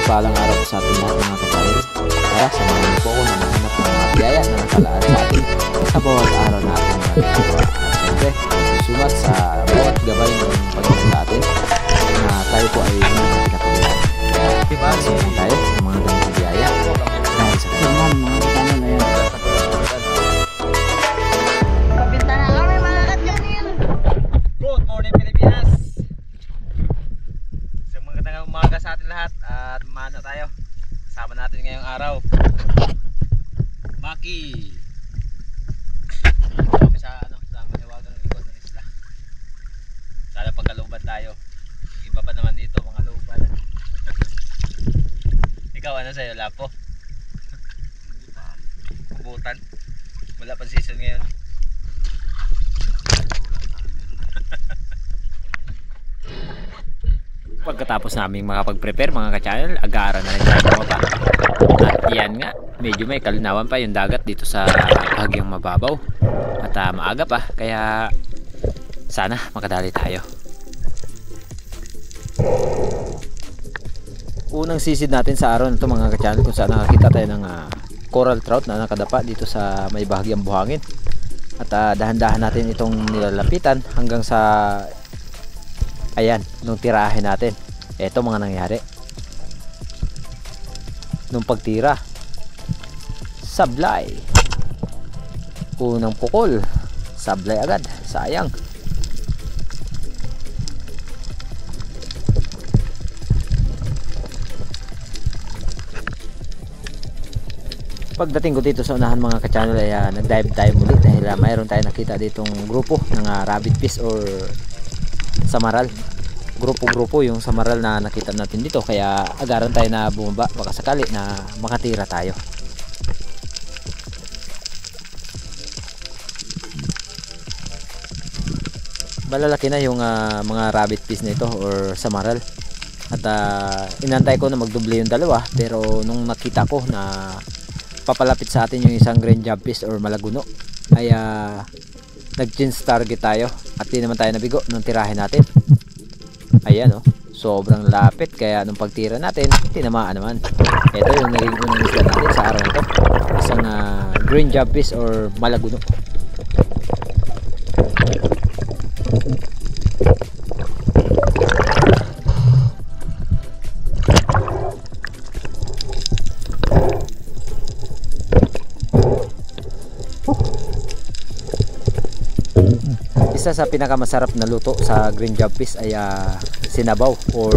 mapagpalang araw sa ating lahat mga ka-channel. Tara, samahan niyo po ako na mahanap ng mga biyaya na nakalaan sa atin sa bawat araw na ating ginagawa. At syempre, susumat sa bawat gabay ng Panginoon sa atin na tayo po ay hindi na pinapabayaan. Kaya samahan tayo ng mga ganitong biyaya dahil sa kanya. Mga ka-channel, ayan. Pabinta na kami mga ka-channel. Good morning Pilipinas. Sa mga katang umaga sa atin lahat at mana tayo. Kasama natin ngayong araw Maki. Kami sa maliwagang likod ng isla. Sana pagkaluban tayo. Iba pa naman dito mga luban. Ikaw ano sa'yo, Lapo? Kubutan. Wala pang season ngayon. Pagkatapos naming makapag-prepare mga ka-channel, agaran na rin tayo bumaba. At yan nga, medyo may kalinawan pa yung dagat dito sa bahagyang mababaw. At maaga pa, kaya sana makadali tayo. Unang sisid natin sa araw na ito mga ka-channel, kung saan nakakita tayo ng coral trout na nakadapa dito sa may bahagyang buhangin. At dahan-dahan natin itong nilalapitan hanggang sa ayan, nung tirahin natin. Ito mga nangyari nung pagtira, sablay. Unang pukol, sablay agad, sayang. Pagdating ko dito sa unahan mga ka-channel ay nag-dive tayo muli dahil mayroon tayo nakita ditong grupo ng rabbit fish or samaral. Grupo-grupo yung samaral na nakita natin dito, kaya agaran tayo na bumaba baka sakali na makatira tayo. Malalaki na yung mga rabbit fish nito or samaral. At inantay ko na magdoble yung dalawa, pero nung nakita ko na papalapit sa atin yung isang green jumpfish or malaguno ay nag-change target tayo at di naman tayo nabigo nung tirahin natin. Ayan sobrang lapit, kaya nung pagtira natin tinamaan naman. Ito yung naging unang isla natin sa araw na ito, isang green jumpfish or malaguno. Isa sa pinakamasarap na luto sa green jumpfish ay sinabaw or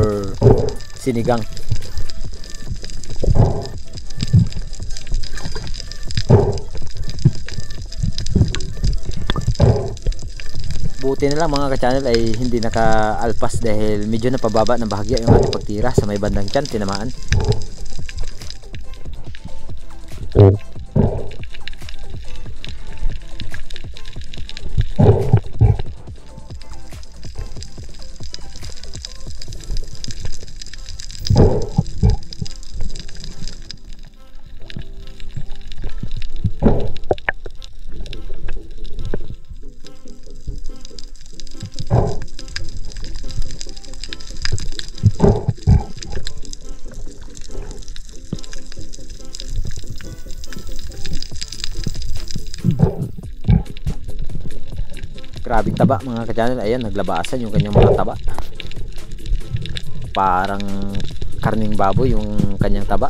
sinigang. Buti na lang mga ka-channel ay hindi naka-alpas dahil medyo napababa ng bahagya yung ating pagtira sa may bandang tiyan, tinamaan. Grabing taba mga ka-channel, ayan naglabasan yung kanyang mga taba. Parang karning baboy yung kanyang taba.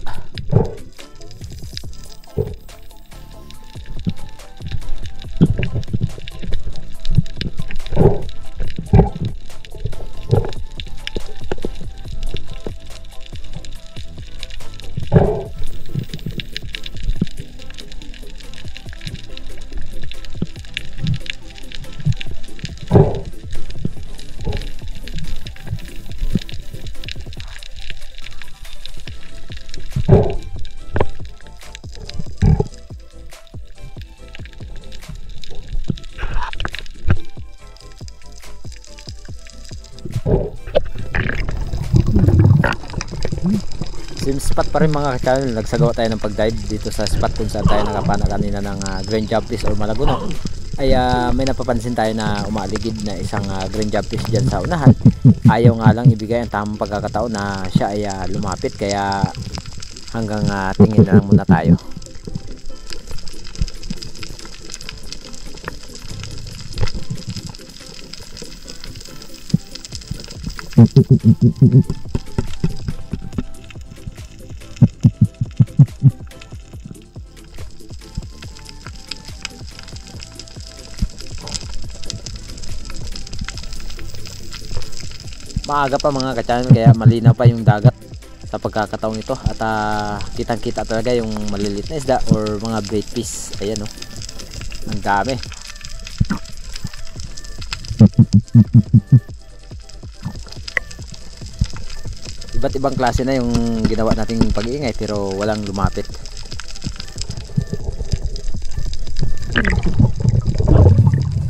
Same spot pa rin mga ka-channel, nagsagawa tayo ng pag-dive dito sa spot kung saan tayo nakapana kanina ng green jumpfish or malaguno. ay may napapansin tayo na umaaligid na isang green jumpfish dyan sa unahan. Ayaw nga lang ibigay ang tamang pagkakataon na siya ay lumapit, kaya hanggang tingin na lang muna tayo. Maaga pa mga ka-channel, kaya malinaw pa yung dagat sa pagkakataong ito, at kitang kita talaga yung maliliit na isda or mga braid fish. Ayan oh, ang dami. Iba't ibang klase na yung ginawa nating pag-iingay pero walang lumapit.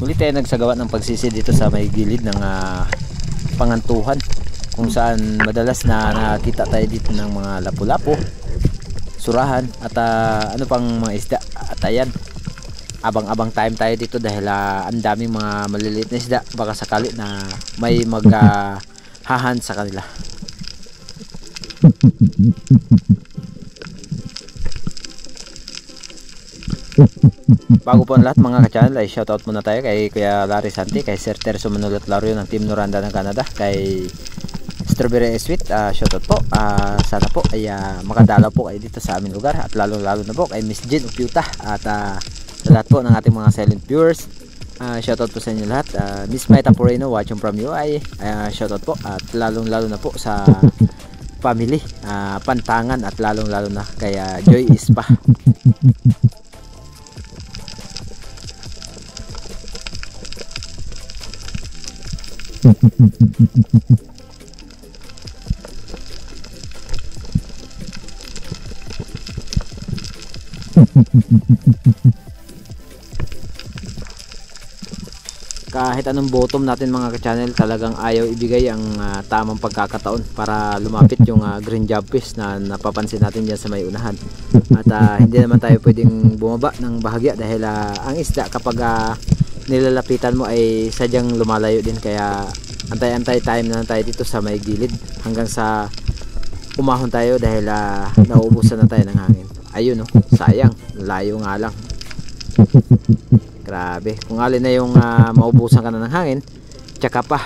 Muli tayo nagsagawa ng pagsisi dito sa may gilid ng Pangantuhan, kung saan madalas na nakita tayo dito ng mga lapu-lapu, surahan, at ano pang mga isda. At ayan, abang-abang time tayo dito dahil ang daming mga maliliit na isda, baka sakali na may maghahan sa kanila. Bago po ang lahat mga ka-channel, ay shoutout muna tayo kay Kuya Larry Santi, kay Sir Terso Manulot Lario ng Team Noranda ng Canada, kay Strawberry Sweet, shoutout po. Sana po ay makadalaw po kayo dito sa aming lugar, at lalo na po kay Miss Jean Upiuta, at sa lahat po ng ating mga silent viewers, shoutout po sa inyo lahat. Miss Maita Poreno watching from UI, shoutout po, at lalo na po sa family Pantangan, at lalo na kay Joy Ispa. Kahit anong bottom natin mga ka-channel, talagang ayaw ibigay ang tamang pagkakataon para lumapit yung green jumpfish na napapansin natin dyan sa may unahan. At hindi naman tayo pwedeng bumaba ng bahagya dahil ang isda kapag nilalapitan mo ay sadyang lumalayo din, kaya antay-antay time na tayo dito sa may gilid hanggang sa umahon tayo dahil nauubusan na tayo ng hangin. Ayun oh, sayang, layo nga lang. Grabe, kung alin na yung maubusan ka na ng hangin, tsaka pa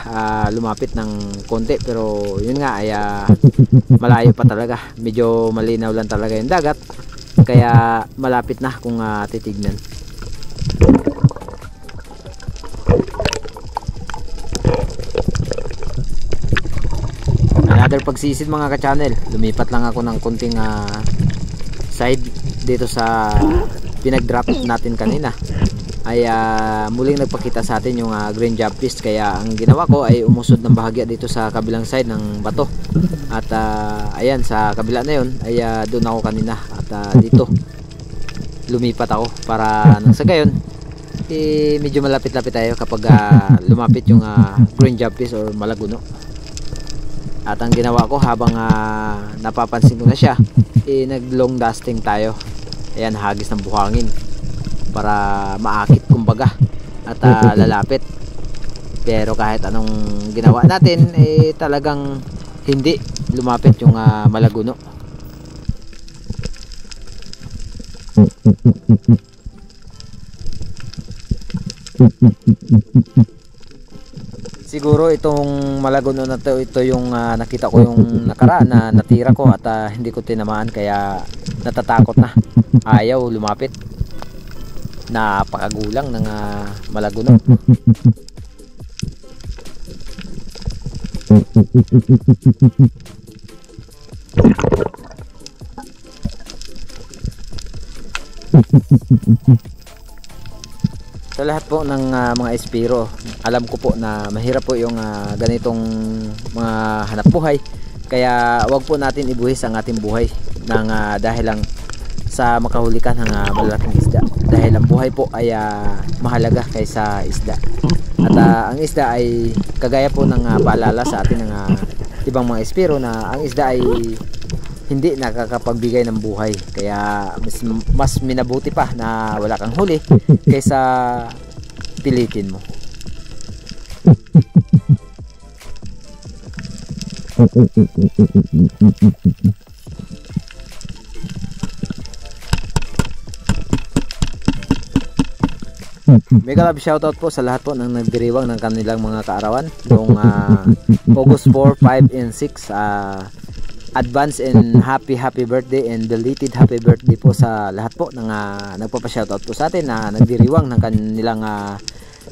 lumapit ng konti, pero yun nga ay malayo pa talaga. Medyo malinaw lang talaga yung dagat, kaya malapit na kung titignan. Another pagsisid mga ka-channel, lumipat lang ako ng konting side dito sa pinag-drop natin kanina. Ay muling nagpakita sa atin yung green jumpfish, kaya ang ginawa ko ay umusod ng bahagya dito sa kabilang side ng bato, at ayan sa kabila na yun ay doon ako kanina, at dito lumipat ako para nang sa gayon medyo malapit-lapit tayo kapag lumapit yung green jumpfish or malaguno. At ang ginawa ko habang napapansin ko na siya, nag long dusting tayo. Ayan, hagis ng buhangin para maakit kumbaga at lalapit. Pero kahit anong ginawa natin talagang hindi lumapit yung malaguno. Siguro itong malaguno na to, ito yung nakita ko yung nakaraan na natira ko, at hindi ko tinamaan, kaya natatakot na, ayaw lumapit. Napakagulang ng malaguno. Sa lahat po ng mga espiro, alam ko po na mahirap po yung ganitong mga hanap buhay, kaya wag po natin ibuhis ang ating buhay ng dahil lang sa makahuli ka ng malalaking isda, dahil ang buhay po ay mahalaga kaysa isda. At ang isda ay kagaya po ng paalala sa atin ng ibang mga espiro na ang isda ay hindi nakakapagbigay ng buhay, kaya mas minabuti pa na wala kang huli kaysa pipilitin mo. Mega love shoutout po sa lahat po ng nagdiriwang ng kanilang mga kaarawan noong August 4, 5, and 6. Advance and happy birthday and belated happy birthday po sa lahat po ng nagpapa-shoutout po sa atin na nagdiriwang ng kanilang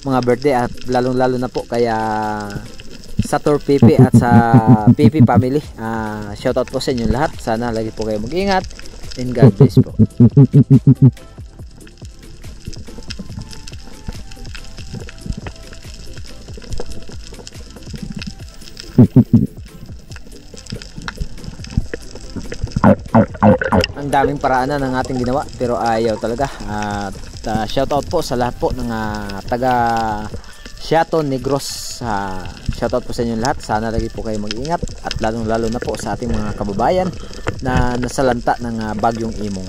mga birthday, at lalong-lalo na po kaya sa Tor Pipi at sa Pipi family. Shoutout po sa inyong lahat. Sana lagi po kayo mag-ingat and God bless po. Ang daming paraan na ng ating ginawa pero ayaw talaga. Shoutout po sa lahat po ng taga Siato Negros. Shoutout po sa inyong lahat. Sana lagi po kayo mag-ingat at lalong-lalo na po sa ating mga kababayan na nasalanta ng bagyong Imong.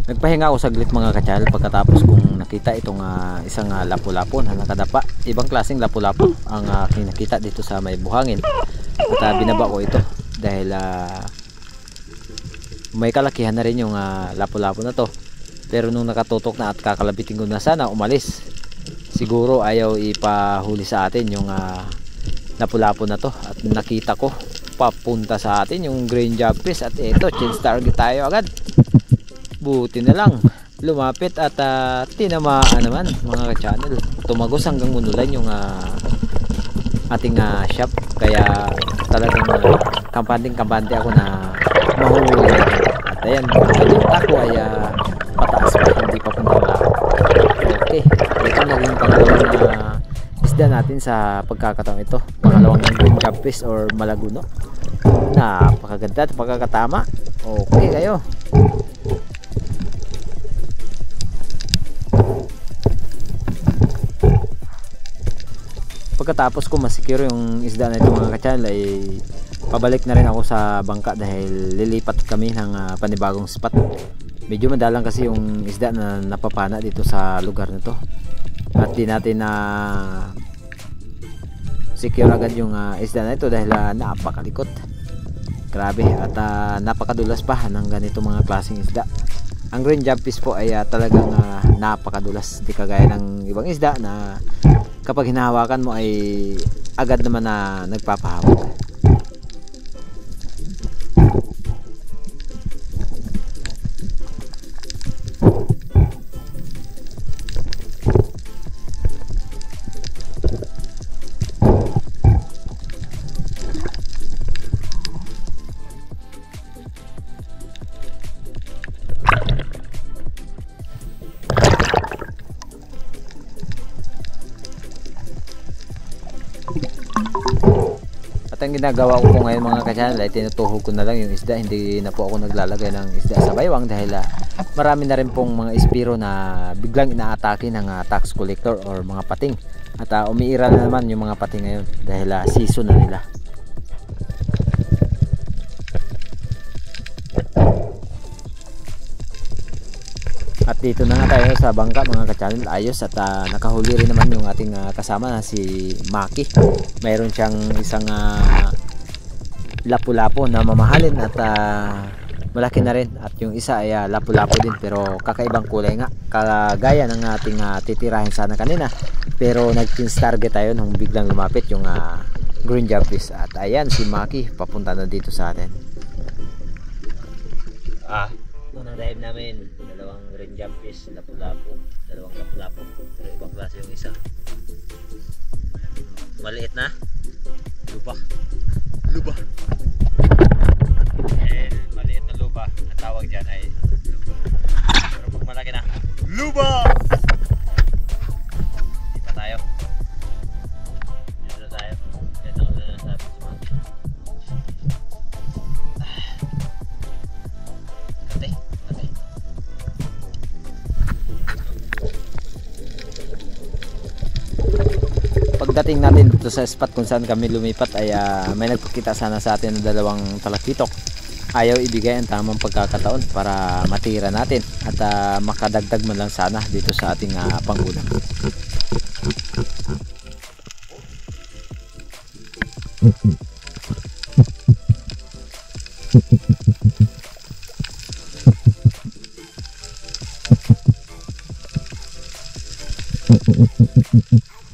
Nagpahinga ako saglit mga katsal pagkatapos kong nakita itong isang lapu-lapo na nakadapa. Ibang klaseng lapu-lapo ang nakita dito sa may buhangin. At binaba ko ito dahil may kalakihan na rin yung lapu-lapo na to. Pero nung nakatutok na at kakalabitin ko na sana umalis, siguro ayaw ipahuli sa atin yung lapu-lapo na to. At nakita ko papunta sa atin yung green jobfish at ito, chance target tayo agad. Buti na lang lumapit at tinamaan naman mga ka-channel. Tumagos hanggang munulan yung ating shop, kaya talagang kampante ako na mahuhuli. At ayan, yung tako ay pataas pa, hindi pa puntang lahat. Okay, ito naging pangalawang isda natin sa pagkakataon ito. Pangalawang green jobfish or malaguno. Napakaganda at pagkakatama. Okay kayo. Pagkatapos ko masikiro yung isda na ito mga ka-channel ay pabalik na rin ako sa bangka dahil lilipat kami ng panibagong spot. Medyo madalang kasi yung isda na napapana dito sa lugar na to at di natin na secure agad yung isda na ito dahil napakalikot, grabe, at napakadulas pa ng ganito mga klaseng isda. Ang green jobfish po ay talagang napakadulas, di kagaya ng ibang isda na kapag hinahawakan mo ay agad naman na nagpapahawak. At ang ginagawa ko ngayon mga ka-channel ay tinutuhog ko na lang yung isda. Hindi na po ako naglalagay ng isda sa baywang dahil marami na rin pong mga ispiro na biglang inaatake ng tax collector or mga pating. At umiira na naman yung mga pating ngayon dahil season na nila. At dito na nga tayo sa bangka mga ka-channel, ayos, at nakahuli rin naman yung ating kasama na si Maki. Mayroon siyang isang lapu-lapo na mamahalin at malaki na rin, at yung isa ay lapu-lapo din pero kakaibang kulay nga, kagaya ng ating titirahin sana kanina, pero nag-chance target tayo nung biglang lumapit yung green jobfish. At ayan si Maki papunta na dito sa atin. Unang dive namin, dalawang green jobfish, lapu-lapo, dalawang lapu-lapo, pero ibang klase yung isa. Maliit na luba. Maliit na luba, ang tawag dyan ay luba. Pero pag malaki na, luba! Dito pa tayo. Dito na tayo. Dito na sabi si Maki. pagdating natin dito sa spot kung saan kami lumipat ay may nagpakita sana sa atin ng dalawang talakitok. Ayaw ibigay ang tamang pagkakataon para matira natin at makadagdag man lang sana dito sa ating pangulam.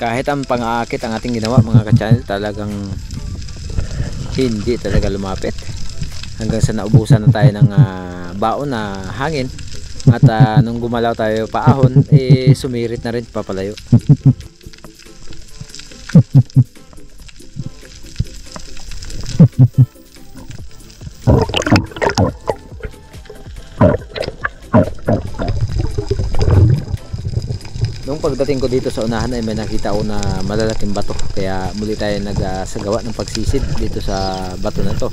Kahit ang pang-aakit ang ating ginawa mga ka-channel, talagang hindi talaga lumapit hanggang sa naubusan na tayo ng baon na hangin at nung gumalaw tayo paahon sumirit na rin papalayo. Nung pagdating ko dito sa unahan ay may nakita ko na malalaking bato, kaya muli tayo nagsagawa ng pagsisid dito sa bato na to.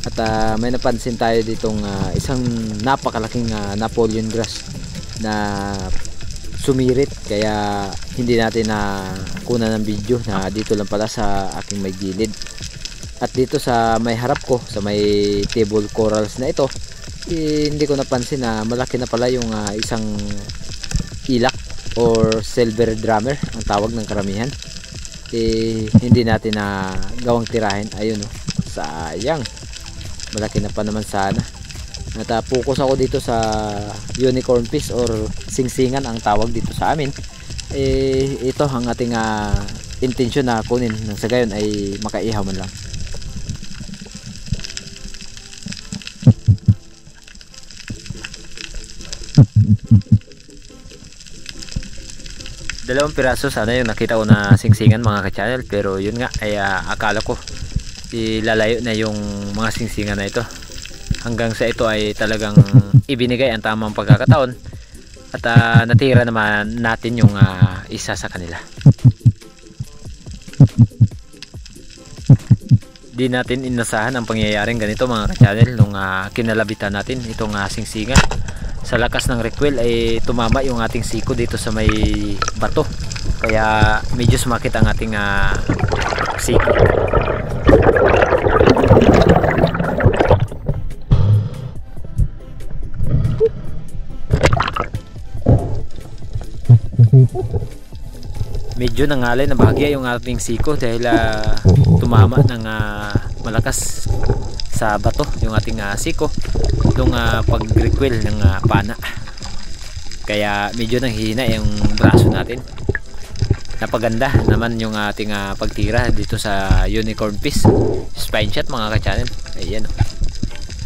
At may napansin tayo ditong isang napakalaking Napoleon grass na sumirit, kaya hindi natin na kunan ng video na dito lang pala sa aking may gilid. At dito sa may harap ko, sa may table corals na ito, hindi ko napansin na malaki na pala yung isang ilak or silver drummer ang tawag ng karamihan. Hindi natin na gawang tirahin. Ayun sayang, malaki na pa naman sana. At focus ako dito sa unicorn fish or singsingan ang tawag dito sa amin. Ito ang ating intensyon na kunin, nang sa gayon ay makaihaw man lang. Dalawang piraso sana yung nakita ko na singsingan mga ka-channel, pero yun nga ay akala ko ilalayo na yung mga singsingan na ito, hanggang sa ito ay talagang ibinigay ang tamang pagkakataon at natira naman natin yung isa sa kanila. Di natin inasahan ang pangyayaring ganito mga ka-channel nung kinalabitan natin itong singsingan. Sa lakas ng recoil ay tumama yung ating siko dito sa may bato, kaya medyo sumakit ang ating siko. Medyo nangalay na bahagya yung ating siko dahil tumama ng malakas sa bato yung ating siko itong pag-recoil ng pana, kaya medyo nanghihina yung braso natin. Napaganda naman yung ating pagtira dito sa unicorn fish spine shot mga ka-channel. Ayan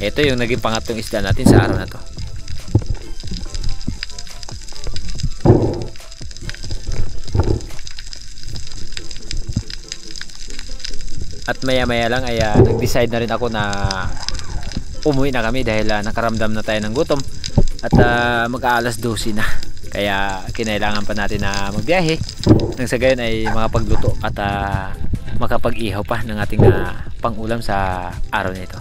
ito yung naging pangatlong isda natin sa araw na to. At maya maya lang ay nag-decide na rin ako na umuwi na kami dahil nakaramdam na tayo ng gutom at mag-aalas 12 na, kaya kinailangan pa natin na magbiyahe nang sa gayon ay makapagluto at makapag-ihaw pa ng ating pang-ulam sa araw nito.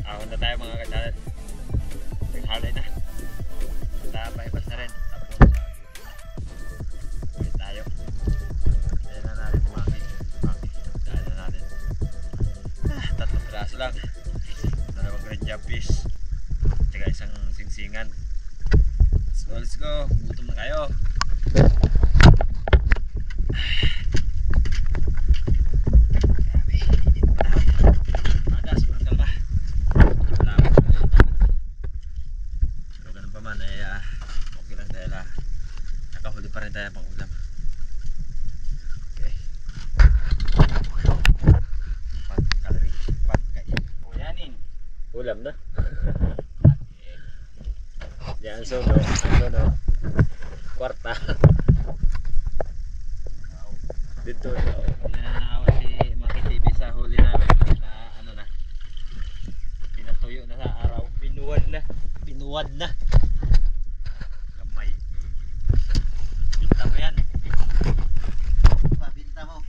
Ahon na tayo mga ka-channel. Naghalay na. At paibas na rin. Tapos ulit tayo. Dahil na natin si Maki. Dahil na natin. Tatlong piraso lang. Dalawang green jab fish. Tsaka isang singsingan. Let's go. Gutom na kayo. Tayo pang ulam. Okay. Pagkain. Uyanin. Ulam na. Yan so no. Kwarta. Dito naawa si Maki TV sa huli namin na ano na. Pinatuyo na sa araw. Binuwad na. Binta mo yan. Binta mo.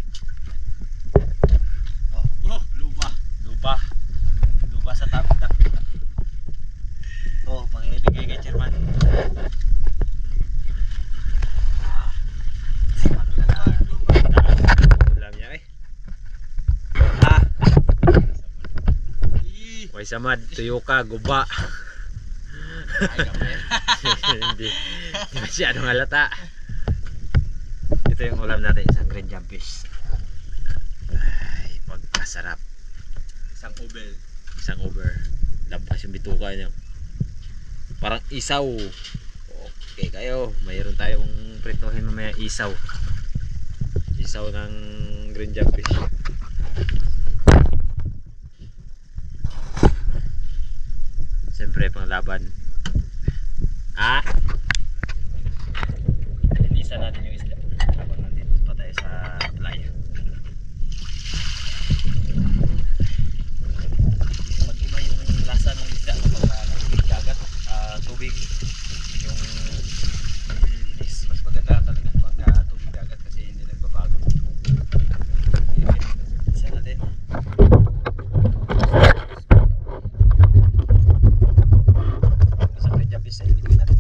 Samad, tuyuka, guba. Hindi masyadong halata. Ito yung ulam natin, isang green jumpfish. Ay, pagkasarap. Isang over. Labas yung bituka niya. Parang isaw. Okay kayo, mayroon tayong prituhin mamaya isaw. Isaw ng green jumpfish. Siyempre pang laban. Inisa natin yung isda habang nandito pa tayo sa playa. Mag-iba yung lasa ng isda kapag tubig dagat, tubig yung linis. Mas maganda talaga pag tubig dagat kasi hindi nagbabago. Isa natin. Isang red jumpfish sa ibigay natin.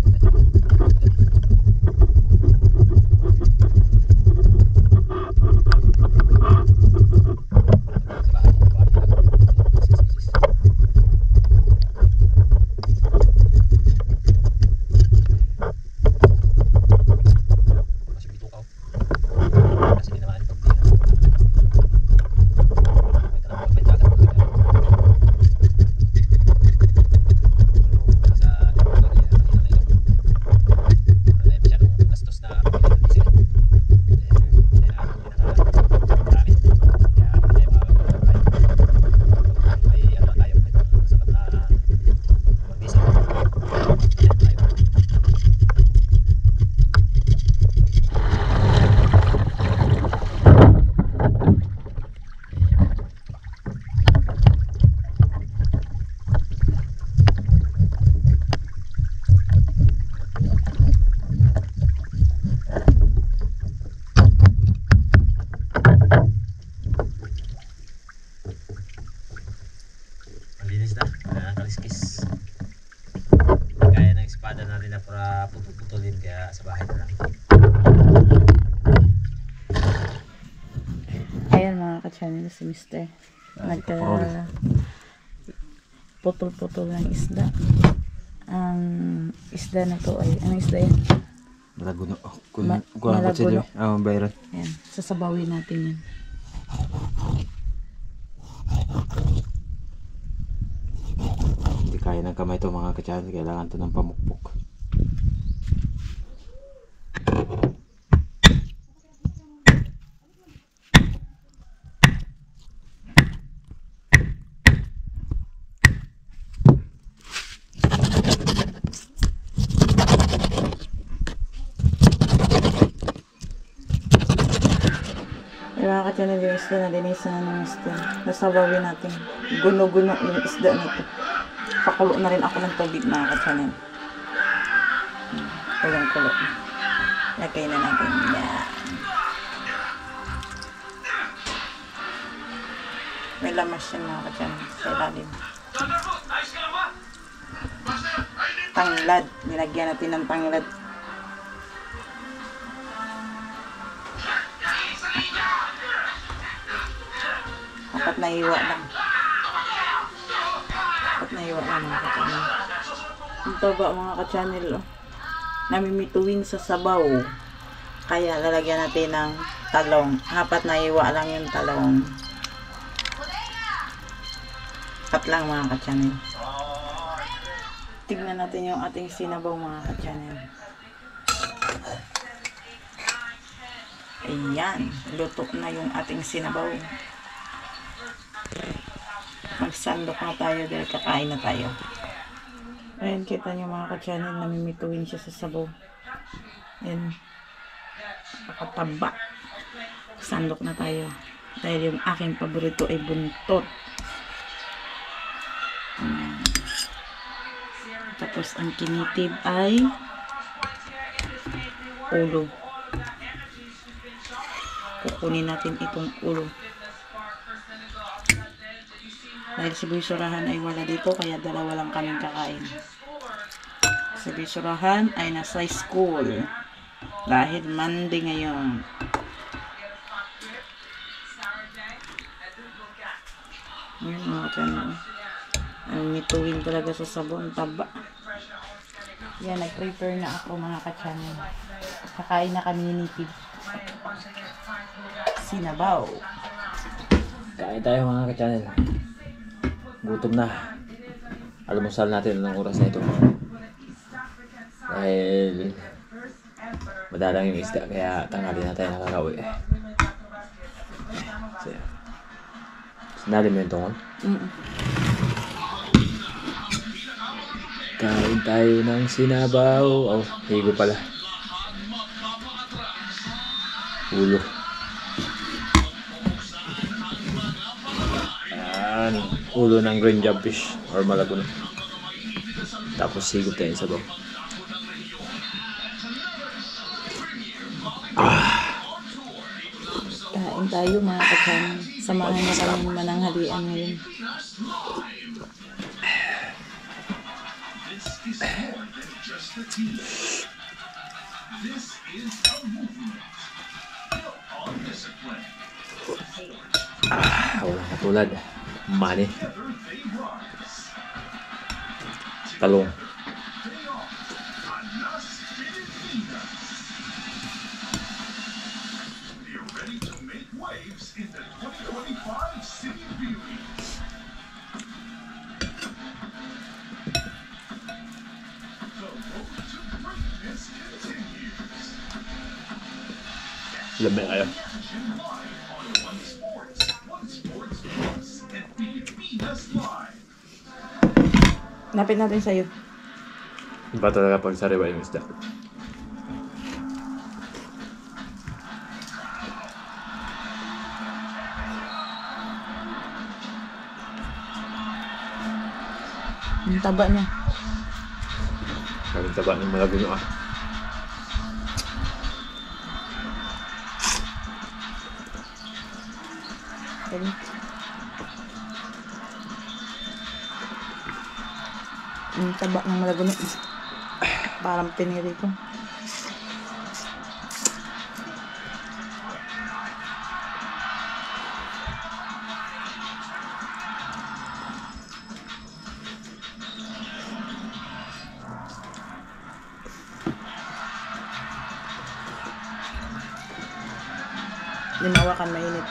Malinis na, nakakaliskis. Kaya ng espada natin na para putulin, kaya sa bahay na lang. Ayan mga ka-channel, si Mr. Nagka putol-putol ng isda. Ang isda na to ay, anong isda yan? Malaguno. Malaguno. Bayron. Ayan, sasabawin natin yan. Hindi kaya ng kamay to mga ka-channel, kailangan to ng pamukpok. Mga ka-channel, yung isda na linisan na ng isda. Nasabawin natin. Guno-guno yung isda na to. Pakulo na rin ako ng tubig mga ka-channel. Kulong-kulo. Lagay na natin. Yan. May lamas yan mga ka-channel sa ilalim. Tanglad. Nilagyan natin ng tanglad. Dapat naiwa lang. Dapat naiwa lang mga ka-channel. Ang taba mga ka-channel. Oh. Namimituin sa sabaw. Kaya lalagyan natin ng talong. Dapat naiwa lang yung talong. Dapat lang mga ka-channel. Tignan natin yung ating sinabaw mga ka-channel. Ayan. Luto na yung ating sinabaw. Magsandok na tayo dahil kakain na tayo. Ayan, kita nyo mga ka-channel, namimituin siya sa sabaw. Ayan, nakataba. Sandok na tayo dahil yung aking paborito ay buntot. Tapos ang kinitib ay ulo. Kukunin natin itong ulo. Dahil si Buysurahan ay wala dito, kaya dalawa lang kaming kakain. Si Buysurahan ay nasa school. Dahil Monday ngayon. Ayan mga channel. Mituwin talaga sa sabon, taba. Yan, nag-prepare na ako mga ka-channel. Kakain na kami ni Pig. Sinabaw. Kain tayo mga ka-channel. Gutom na. Almusal natin ng oras na ito. Dahil madalang yung isda kaya tanghali na tayo nakakauwi. So, sinali mo yung tungkol? Kain tayo ng sinabaw. Oh, higo pala. Ulo. Yan. Ulo ng green job fish or malaguna. Tapos higop tayo sa baw. Kain tayo mga ka-channel. Samahan niyo kami mananghalian ngayon. Walang katulad. Mani. Talong. Lamig kayo. Lapit natin sa'yo. Iba talaga pag sariwa yung isda. Ang taba niya. Kaming taba ng malaguna ah. Ganun. Ang taba ng malaguno. Parang pinili ko. Linawakan mainit.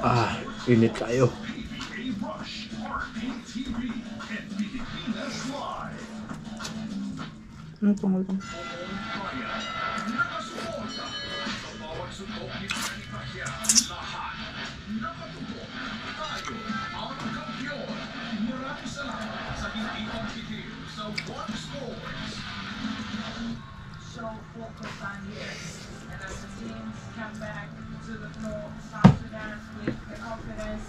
Ah, init kayo. Tungol lang. So focus on this, and as the teams come back to the floor, South Sudan with the confidence.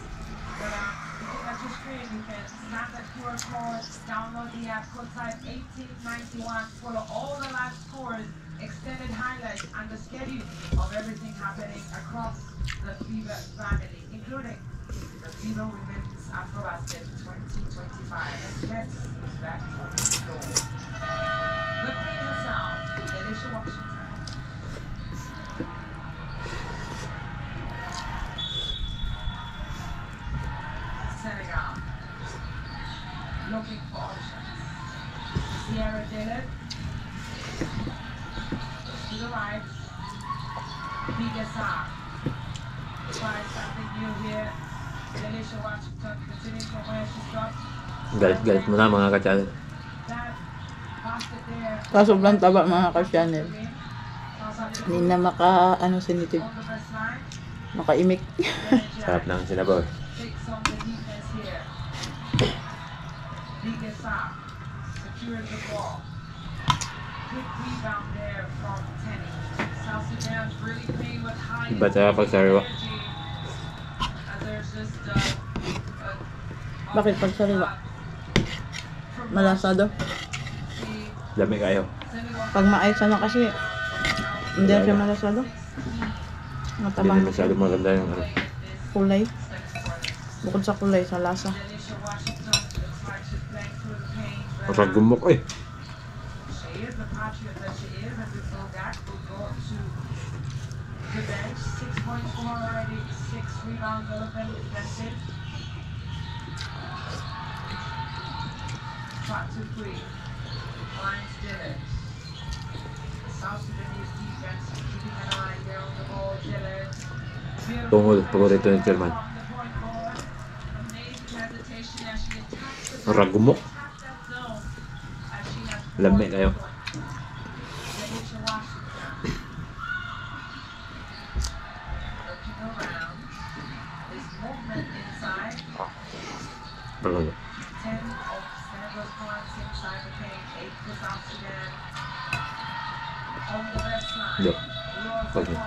But if you touch your screen, you can snap that QR code, download the app, code type 1891, follow all the live scores, extended highlights, and the schedule of everything happening across the FIBA family, including the FIBA Women's AfroBasket 2025. And Jess is back on the floor. The queen herself, Alicia Washington. Senegal. Looking for options. Sierra Dillard. To the right. Bigasar. Try something new here. Alicia Washington continuing from where she stopped. Galit-galit mo na mga ka-channel. That basket there. Sa sobrang taba mga ka-channel. Hindi na sensitive. On the first line. Makaimik. Sarap ng sinabaw. Takes on the defense here. Bigasar secures the ball. Quick rebound there from Tenny. South Sudan's really playing with high Iba talaga pag sariwa. energy. As there's just Bakit pag sariwa? Malasado. Lamig kayo. Pag maayos kasi, hindi na siya malasado. Hindi Matabang na masyado maganda yung ano. kulay. Bukod sa kulay, sa lasa. Kapag gumok eh. She is the part compatriot that she is, and before that, will go to the bench. 6 points for her already, 6 rebounds, 11 defensive. Shot to 3. Finds Dillard. South Sudanese defense keeping an eye there on the ball. Dillard. Tungol, paborito ni Chairman. Ragumok. Lami kayo. Pagod. Yok. Pagod.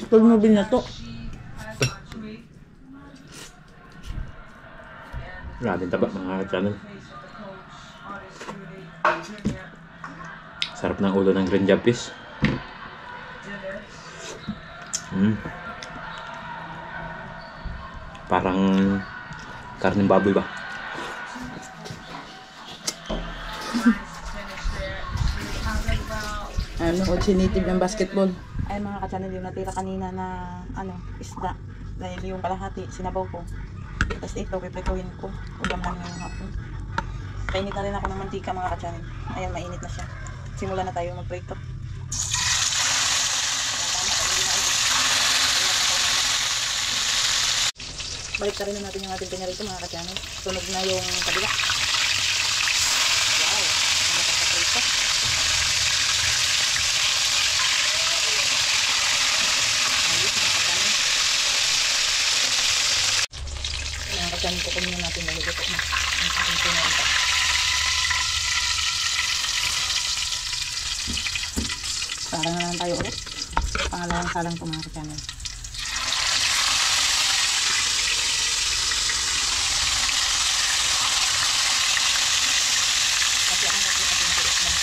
Pagmobil na to. Grabe taba mga channel. Sarap ng ulo ng green jumpis. Parang karneng baboy ba? Ano, native ng basketball. Ay mga ka-channel, yung natira kanina na isda. Dahil yung kalahati, sinabaw ko. Tapos ito, piprituhin ko. Ulam lang ngayong hapon. Kainit na rin ako ng mantika mga ka-channel. Ayan, mainit na siya. Simula na tayo magprito. Balik na rin na natin yung ating kanya rito mga ka-channel. Sunog na yung kabila. Wow! Nakakaprito. Kacang ko kunin natin na luto na ang ating pinunta. Salang na lang tayo ulit. Pangalawang salang ito mga kachanel. Kasi ang natin ating tiris lang.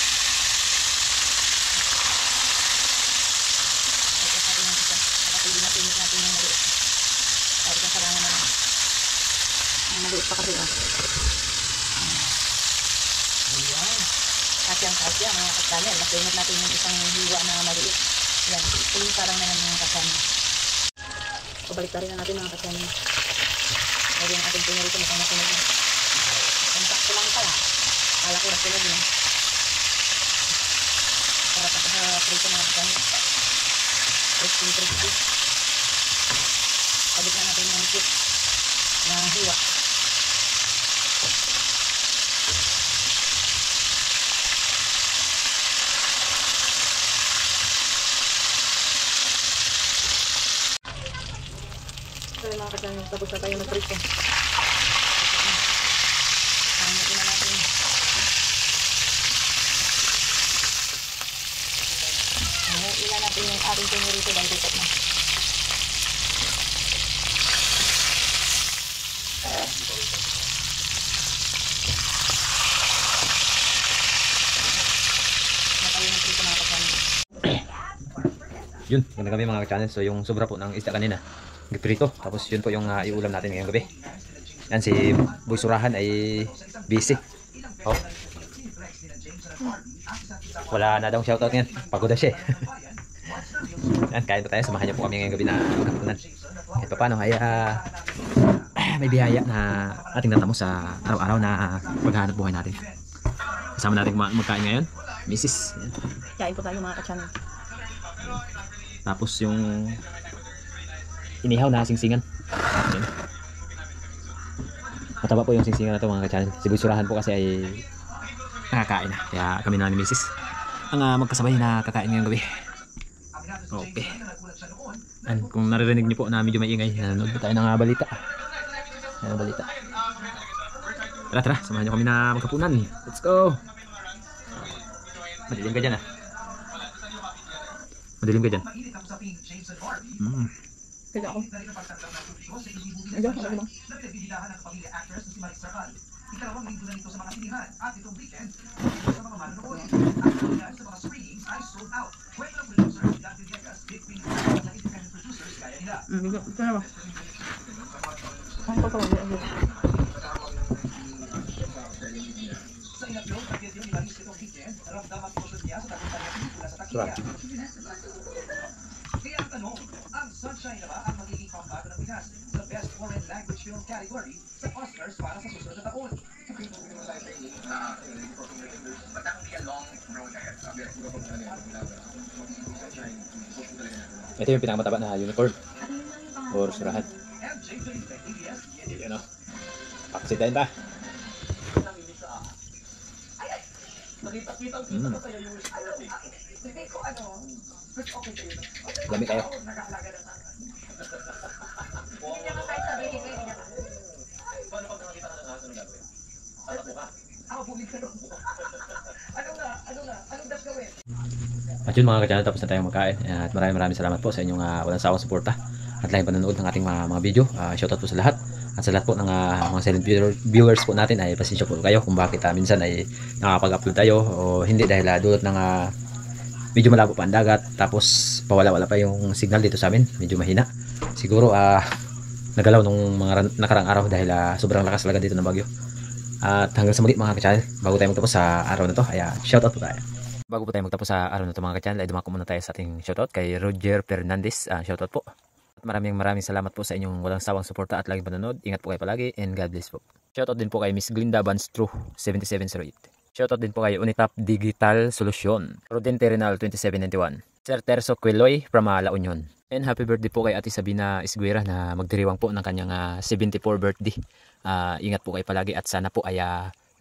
Ito sa ating isa. Nakapili natin yung maliit. At ito salangan na lang. Maliit pa kasi Kasya mga kachanel. Nakinit natin yung isang hiwa na maliit. Yan, tuloy parang na ng mga kachanel. Pabalik na rin na natin mga kachanel. Lagi ang ating pinarito mukhang nasunog na. Kontak ko lang pala. Kala ko nasunog na. Para pa sa prito mga kachanel. Crispy. Pabalik na natin yung cute na hiwa. Kaya mga kachanel, tapos na tayo mag-prito. Hangitin na natin. Ilan natin yung ating pinirito dahil dito na. Yun, ganda kami mga ka-channel. So yung sobra po ng isda kanina, giprito. Tapos yun po yung iulam natin ngayong gabi. Yan, si Boy Surahan ay busy. Oh. Wala na daw shoutout ngayon. Pagod na siya. Yan, kain po tayo. Samahan niyo po kami ngayong gabi na magkapunan. Kahit pa paano ay may biyaya na ating natamo sa araw-araw na paghahanap buhay natin. Kasama natin magkain ngayon, Mrs. Yan. Kain po tayo mga kachanel. Tapos yung inihaw na singsingan. Yan. Mataba po yung singsingan na ito mga ka-channel. Si Boy Surahan po kasi ay nakakain na. Kaya kami na ni Mrs. ang magkasabay na kakain ngayong gabi. Okay. And kung naririnig niyo po na medyo may ingay, nanonood po tayo ng balita. Ng balita. Tara, samahan niyo kami na magkapunan. Let's go! Madilim ka dyan Madilim ka dyan. Kaya ako. Ayan, ako lang. Ang pagkawali agad. Sarap. Ito yung pinakamataba na unicorn. Or surahan. Yan o. Paksitayin ba? Lamig kayo. At yun mga ka-channel, tapos na tayong magkain. At maraming salamat po sa inyong walang sawang suporta at laging panonood ng ating mga video. Shoutout po sa lahat. At sa lahat po ng mga silent viewers po natin ay pasensya po kayo kung bakit minsan ay nakapag-upload tayo o hindi dahil dulot ng medyo malabo pa ang dagat, tapos pawala-wala pa yung signal dito sa amin, medyo mahina. Siguro nagalaw nung mga nakarang araw dahil sobrang lakas talaga dito ng bagyo. At hanggang sa muli mga ka-channel, bago tayo magtapos sa araw na to, ay shoutout po tayo. Bago po tayo magtapos sa araw na to mga ka-channel, ay dumako muna tayo sa ating shoutout kay Roger Fernandez. Shoutout po. At maraming salamat po sa inyong walang sawang suporta at laging panonood. Ingat po kayo palagi and God bless po. Shoutout din po kay Miss Glinda Banstro 7708. Shoutout din po kay Unitap Digital Solution, Rodente Renal 2791, Sir Terso Quiloy from La Union. And happy birthday po kay Ate Sabina Isguera na magdiriwang po ng kanyang 74 birthday. Ingat po kayo palagi at sana po ay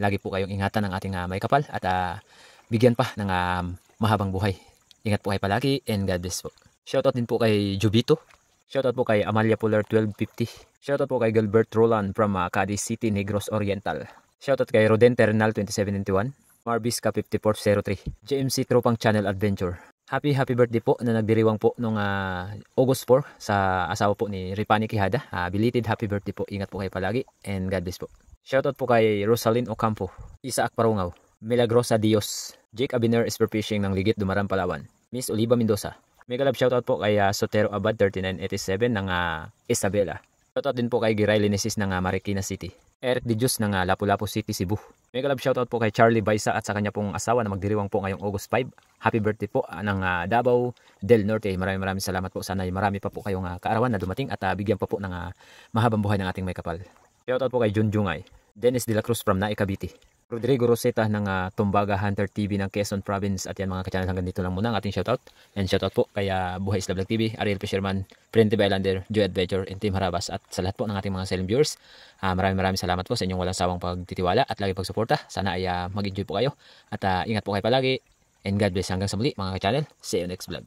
lagi po kayong ingatan ng ating may kapal at bigyan pa ng mahabang buhay. Ingat po kayo palagi and God bless po. Shoutout din po kay Jubito. Shoutout po kay Amalia Polar 1250. Shoutout po kay Gilbert Roland from Cadiz City, Negros Oriental. Shoutout kay Rodente Renal 2791, Marbisca 5403, JMC Tropang Channel Adventure. Happy birthday po na nagdiriwang po nung August 4 sa asawa po ni Ripani Quijada. Belated happy birthday po. Ingat po kayo palagi and God bless po. Shoutout po kay Rosalyn Ocampo, Isaac Parungaw, Milagrosa Dios, Jake Abiner Spearfishing ng Ligit Dumaran Palawan, Miss Oliva Mendoza. Mega love shoutout po kay Sotero Abad 3987 ng Isabela. Shoutout din po kay Giray Linesis ng Marikina City. Eric De Jus ng Lapu-Lapu City, Cebu. Mega love shoutout po kay Charlie Baisa at sa kanya pong asawa na magdiriwang po ngayong August 5. Happy birthday po ng Davao del Norte. Maraming salamat po. Sana marami pa po kayong kaarawan na dumating at bigyan pa po ng mahabang buhay ng ating may kapal. Shoutout po kay Junjungay, Dennis De La Cruz from Naik Cavite, Rodrigo Roseta ng Tumbaga Hunter TV ng Quezon Province. At yan mga ka-channel, hanggang dito lang muna ang ating shoutout. And shoutout po kay Buhay Isla Vlog TV, Ariel Fisherman, Primitive Islander, Joy Adventure, and Team Harabas. At sa lahat po ng ating mga silent viewers, maraming salamat po sa inyong walang sawang pagtitiwala at lagi pagsuporta. Sana ay mag-enjoy po kayo at ingat po kayo palagi and God bless. Hanggang sa muli mga ka-channel. See you next vlog.